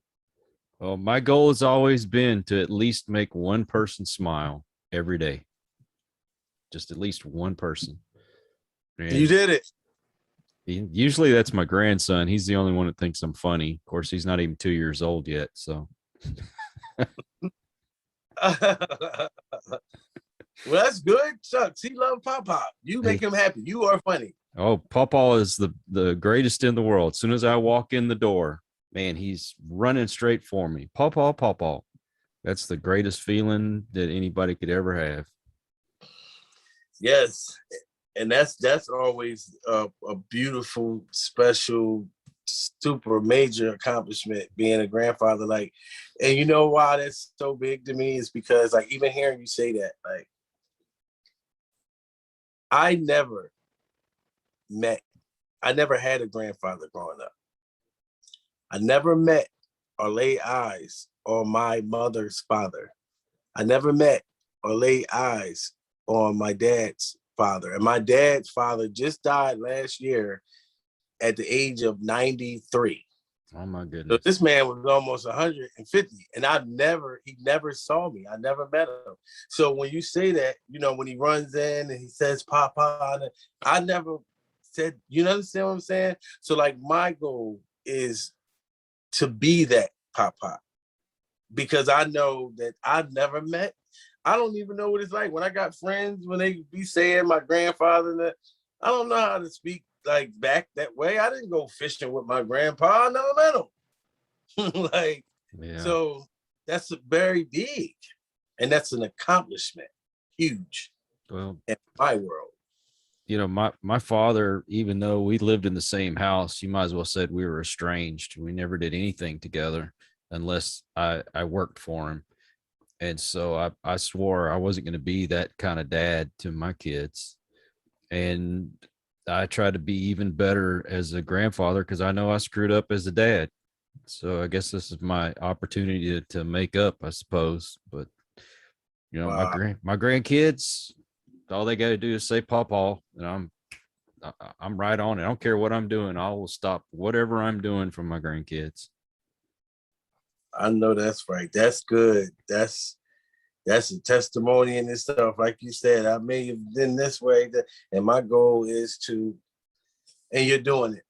Well, my goal has always been to at least make one person smile every day. Just at least one person. And you did it. Usually that's my grandson. He's the only one that thinks I'm funny. Of course, he's not even 2 years old yet. So. Well, that's good. Shucks, he loves PawPaw. You make him happy. You are funny. Oh, PawPaw is the greatest in the world. As soon as I walk in the door, man, he's running straight for me. PawPaw, PawPaw. That's the greatest feeling that anybody could ever have. Yes. And that's always a beautiful, special, super major accomplishment being a grandfather. Like, and you know why that's so big to me is because like even hearing you say that, like I never had a grandfather growing up. I never met or laid eyes on my mother's father. I never met or laid eyes on my dad's father. And my dad's father just died last year at the age of 93. Oh my goodness. So this man was almost 150 and he never saw me. I never met him. So when you say that, you know, when he runs in and he says, PawPaw, I never said, you understand what I'm saying? So like my goal is to be that PawPaw because I know that I've never met. I don't even know what it's like when I got friends when they be saying my grandfather. I don't know how to speak like back that way. I didn't go fishing with my grandpa. I never met him. Like, yeah. So that's very big, and that's an accomplishment, huge. Well, in my world. You know, my father, even though we lived in the same house, you might as well said we were estranged. We never did anything together unless I worked for him. And so I swore I wasn't going to be that kind of dad to my kids. And I tried to be even better as a grandfather because I know I screwed up as a dad. So I guess this is my opportunity to make up, I suppose. But, you know, my grandkids, all they got to do is say PawPaw, and I'm right on it. I don't care what I'm doing. I will stop whatever I'm doing for my grandkids. I know that's right. That's good. That's a testimony and this stuff. Like you said, I may have been this way, and my goal is to, and you're doing it.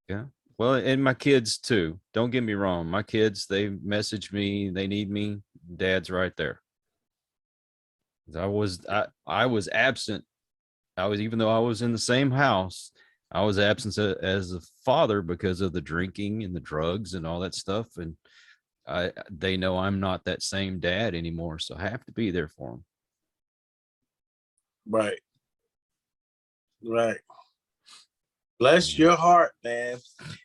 Yeah. Well, and my kids too. Don't get me wrong. My kids, they message me, they need me. Dad's right there. I was absent. Even though I was in the same house, I was absent as a father because of the drinking and the drugs and all that stuff. And they know I'm not that same dad anymore, so I have to be there for them. Right. Bless your heart, man.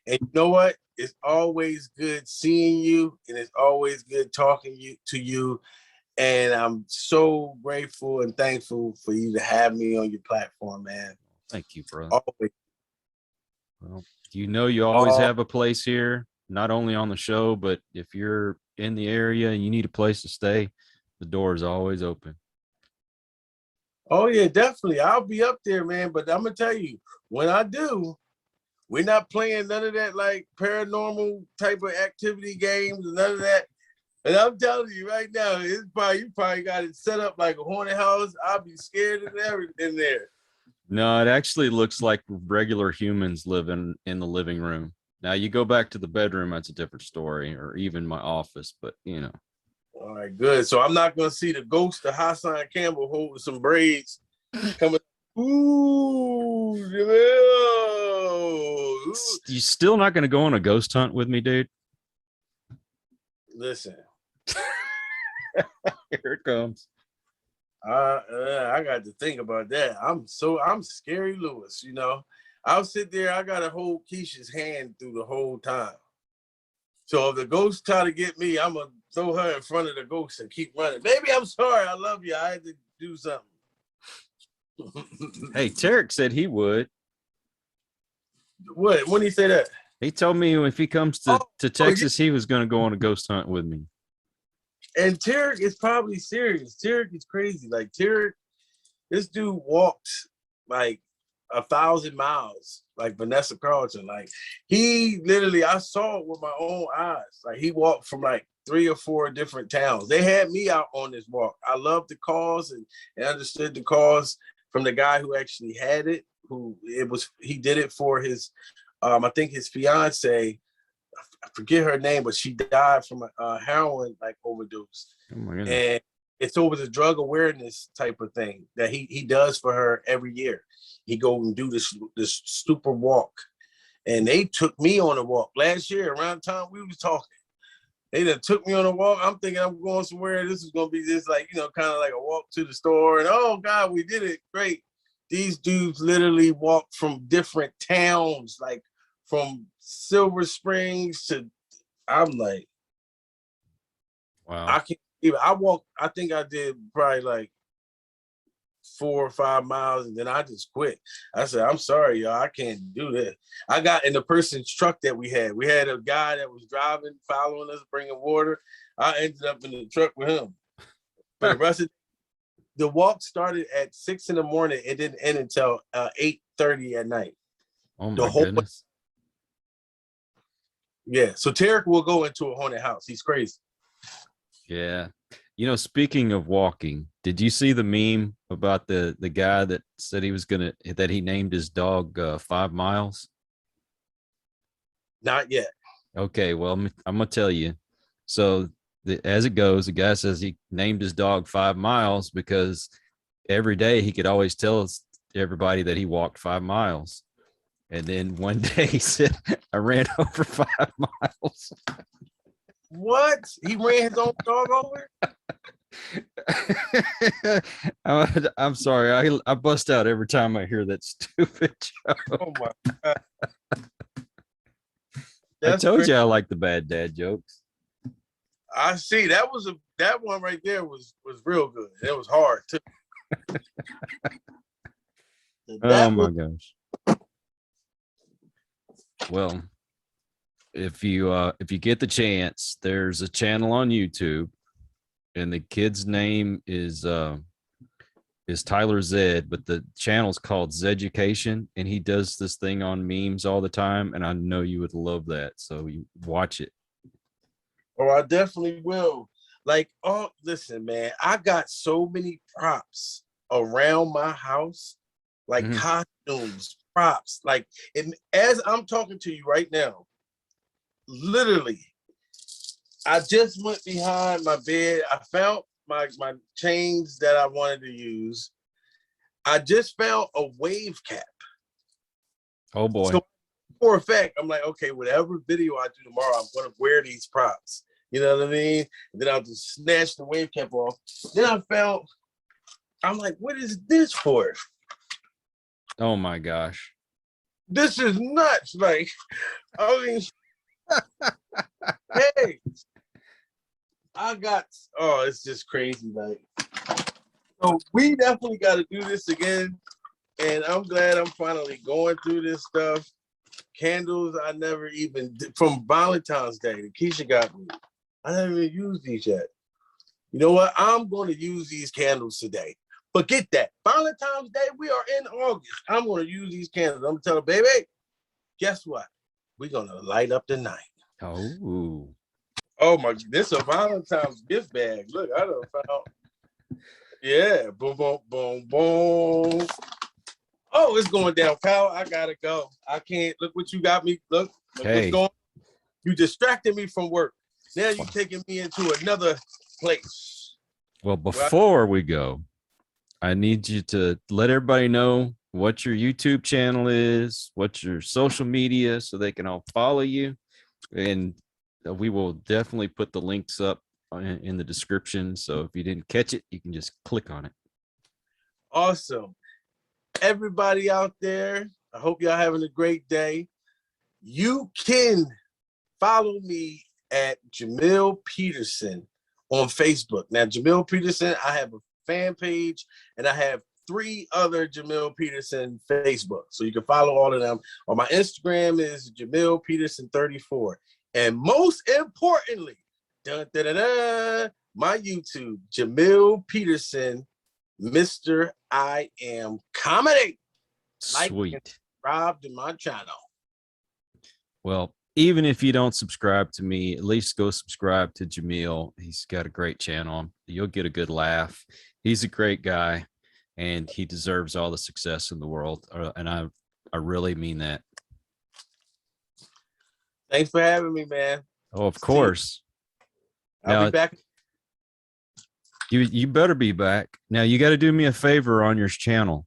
And you know what? It's always good seeing you, and it's always good talking to you. And I'm so grateful and thankful for you to have me on your platform, man. Thank you, brother. Always. Well, you always have a place here. Not only on the show, but if you're in the area and you need a place to stay, the door is always open. Oh, yeah, definitely. I'll be up there, man. But I'm going to tell you, when I do, we're not playing none of that like paranormal type of activity games and none of that. And I'm telling you right now, you probably got it set up like a haunted house. I'll be scared of everything there. No, it actually looks like regular humans living in the living room. Now you go back to the bedroom, that's a different story, or even my office, but you know. All right, good. So I'm not going to see the ghost of Hassan Campbell holding some braids coming. Ooh, Jamil. You still not going to go on a ghost hunt with me, dude? Listen. Here it comes. I got to think about that. I'm Scary Lewis, you know. I'll sit there, I gotta hold Keisha's hand through the whole time. So if the ghost try to get me, I'm gonna throw her in front of the ghost and keep running. Baby, I'm sorry, I love you. I had to do something. Hey, Tarek said he would. What? When did he say that? He told me if he comes to Texas, yeah. he was going to go on a ghost hunt with me. And Tarek is probably serious. Tarek is crazy. Like Tarek, this dude walks like 1,000 miles, like Vanessa Carlton. Like he literally, I saw it with my own eyes. Like he walked from like 3 or 4 different towns. They had me out on this walk. I loved the cause and understood the cause from the guy who actually had it. He did it for his, I think his fiance. I forget her name, but she died from a heroin like overdose. Oh my goodness. And it's over the drug awareness type of thing that he does for her every year. He go and do this super walk. And they took me on a walk last year around the time we was talking. They done took me on a walk. I'm thinking I'm going somewhere. This is going to be just like, you know, kind of like a walk to the store. And oh God, we did it. Great. These dudes literally walked from different towns, like from Silver Springs to, I'm like, wow. I can't even, I think I did probably like 4 or 5 miles and then I just quit. I said, I'm sorry, y'all, I can't do this. I got in the person's truck that we had. We had a guy that was driving, following us, bringing water. I ended up in the truck with him. For the rest of the walk started at 6 in the morning. It didn't end until 8:30 at night. Oh my goodness. Yeah, so Tarek will go into a haunted house. He's crazy. Yeah. You know, speaking of walking, did you see the meme about the guy that said that he named his dog 5 miles? Not yet. Okay, well, I'm going to tell you. So as it goes, the guy says he named his dog 5 miles because every day he could always tell everybody that he walked 5 miles. And then one day he said, I ran over 5 miles. What? He ran his own dog over? I'm sorry. I bust out every time I hear that stupid joke. Oh my God. I told you I like the bad dad jokes. I see. That one right there was real good. It was hard too. Oh my gosh. Well, if you get the chance, there's a channel on YouTube, and the kid's name is Tyler Zed, but the channel's called Zeducation, and he does this thing on memes all the time, and I know you would love that. So you watch it. Oh, I definitely will. Like, oh, listen, man, I got so many props around my house, like costumes, props. Like, as I'm talking to you right now, literally, I just went behind my bed. I found my chains that I wanted to use. I just found a Weve cap. Oh boy. So for a fact, I'm like, okay, whatever video I do tomorrow, I'm gonna wear these props. You know what I mean? And then I'll just snatch the Weve cap off. Then I'm like, what is this for? Oh my gosh. This is nuts. Like, I mean, hey, it's just crazy. Like, so we definitely got to do this again. And I'm glad I'm finally going through this stuff. Candles, I never even did, from Valentine's Day that Keisha got me. I never even used these yet. You know what? I'm going to use these candles today. Forget that. Valentine's Day, we are in August. I'm going to use these candles. I'm going to tell her, baby, guess what? We're going to light up the night. Oh, my, this is a Valentine's gift bag. Look, I done found. Yeah, boom, boom, boom, boom. Oh, it's going down, pal. I got to go. I can't. Look what you got me. Look hey. What's going. You distracted me from work. Now you're taking me into another place. Well, before we go, I need you to let everybody know what your YouTube channel is, what your social media, so they can all follow you. And we will definitely put the links up in the description. So if you didn't catch it, you can just click on it. Awesome. Everybody out there, I hope y'all having a great day. You can follow me at Jamil Peterson on Facebook. Now, Jamil Peterson, I have a fan page, and I have 3 other Jamil Peterson Facebook. So you can follow all of them. On my Instagram is Jamil Peterson 34. And most importantly, my YouTube, Jamil Peterson, Mr. I Am Comedy. Like Sweet. and subscribe to my channel. Well, even if you don't subscribe to me, at least go subscribe to Jamil. He's got a great channel. You'll get a good laugh. He's a great guy, and he deserves all the success in the world. And I really mean that. Thanks for having me, man. Oh, of course. I'll be back. You better be back. Now you got to do me a favor on your channel.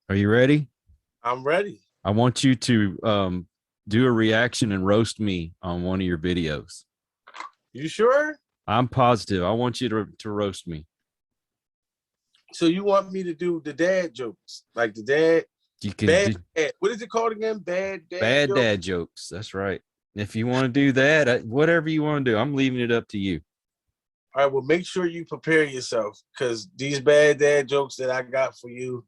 Are you ready? I'm ready. I want you to do a reaction and roast me on one of your videos. You sure? I'm positive. I want you to roast me. So you want me to do the dad jokes, like the dad? You can dad. What is it called again? Bad jokes? Dad jokes. That's right. If you want to do that, whatever you want to do, I'm leaving it up to you. All right. Well, make sure you prepare yourself, because these bad dad jokes that I got for you,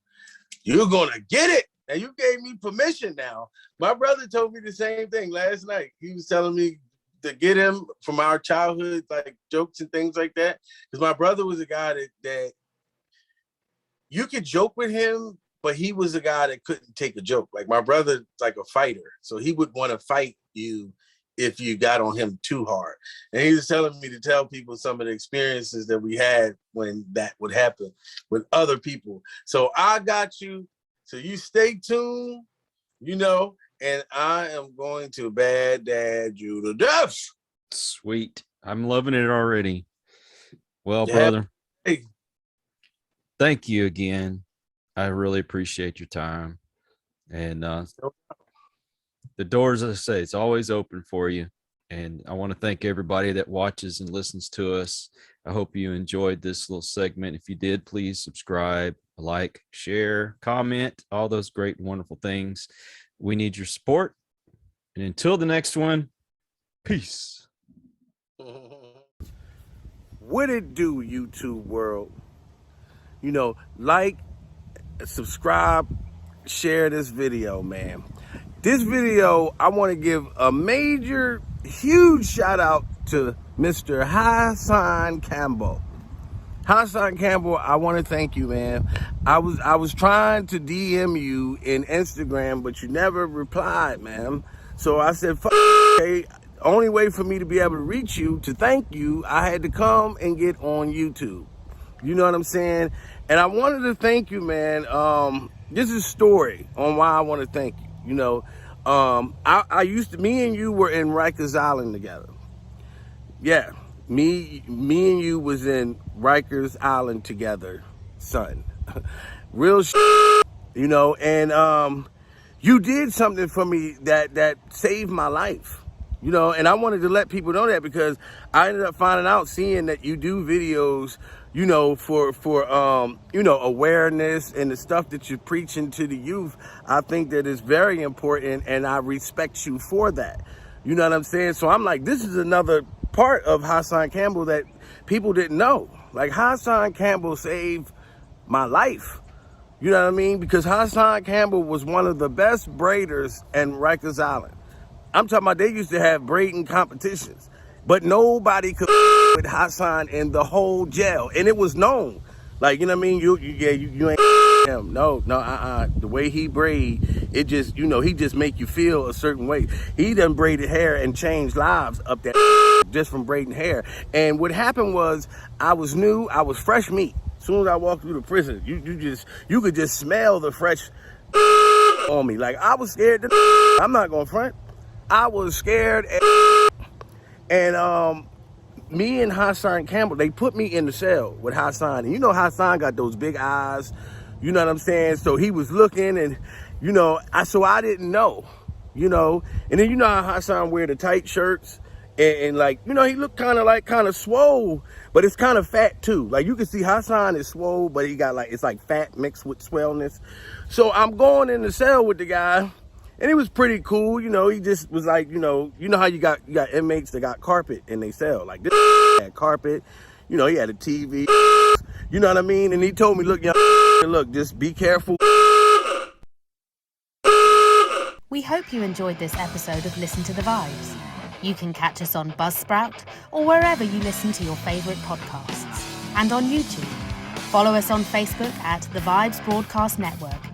you're gonna get it. Now you gave me permission. Now my brother told me the same thing last night. He was telling me to get him from our childhood, like jokes and things like that. Because my brother was a guy that you could joke with him, but he was a guy that couldn't take a joke. Like my brother's like a fighter, so he would want to fight you if you got on him too hard. And he was telling me to tell people some of the experiences that we had when that would happen with other people. So I got you. So you stay tuned, and I am going to bad dad you to death. Sweet. I'm loving it already. Well, Yeah. brother, Hey. Thank you again. I really appreciate your time. And the doors, as I say, it's always open for you. And I want to thank everybody that watches and listens to us. I hope you enjoyed this little segment. If you did, please subscribe, like, share, comment, all those great, wonderful things. We need your support. And until the next one, peace. What it do, YouTube world? Like, subscribe, share this video, man. This video, I want to give a major, huge shout out to Mr. Hassan Campbell. Hassan Campbell, I want to thank you, man. I was trying to DM you in Instagram, but you never replied, man. So I said, okay, only way for me to be able to reach you, to thank you, I had to come and get on YouTube. You know what I'm saying? And I wanted to thank you, man. This is a story on why I want to thank you. Me and you were in Rikers Island together. Yeah, me and you was in Rikers Island together, son. Real and you did something for me that saved my life. And I wanted to let people know that, because I ended up finding out, seeing that you do videos, for awareness and the stuff that you're preaching to the youth. I think that is very important, and I respect you for that. You know what I'm saying? So I'm like, this is another part of Hassan Campbell that people didn't know. Like, Hassan Campbell saved my life. You know what I mean? Because Hassan Campbell was one of the best braiders in Rikers Island. I'm talking about, they used to have braiding competitions, but nobody could with Hassan in the whole jail, and it was known. Like, you know what I mean? You ain't him. No. The way he braid, it just, he just make you feel a certain way. He done braided hair and changed lives up there just from braiding hair. And what happened was, I was new, I was fresh meat. As soon as I walked through the prison, you could just smell the fresh on me. Like, I was scared I'm not gonna front. I was scared, and me and Hassan Campbell, they put me in the cell with Hassan. And Hassan got those big eyes, you know what I'm saying? So he was looking, and so I didn't know. you know. And then you know how Hassan wear the tight shirts, and like, you know, he looked kind of swole, but it's kind of fat too. Like you can see Hassan is swole, but he got like, it's like fat mixed with swellness. So I'm going in the cell with the guy, and it was pretty cool. You know, he just was like, you know how you got inmates that got carpet in they cell. Like this had carpet, you know, he had a TV, you know what I mean? And he told me, look, look, just be careful. We hope you enjoyed this episode of Listen to the Vibes. You can catch us on Buzzsprout or wherever you listen to your favourite podcasts. And on YouTube. Follow us on Facebook at The Vibes Broadcast Network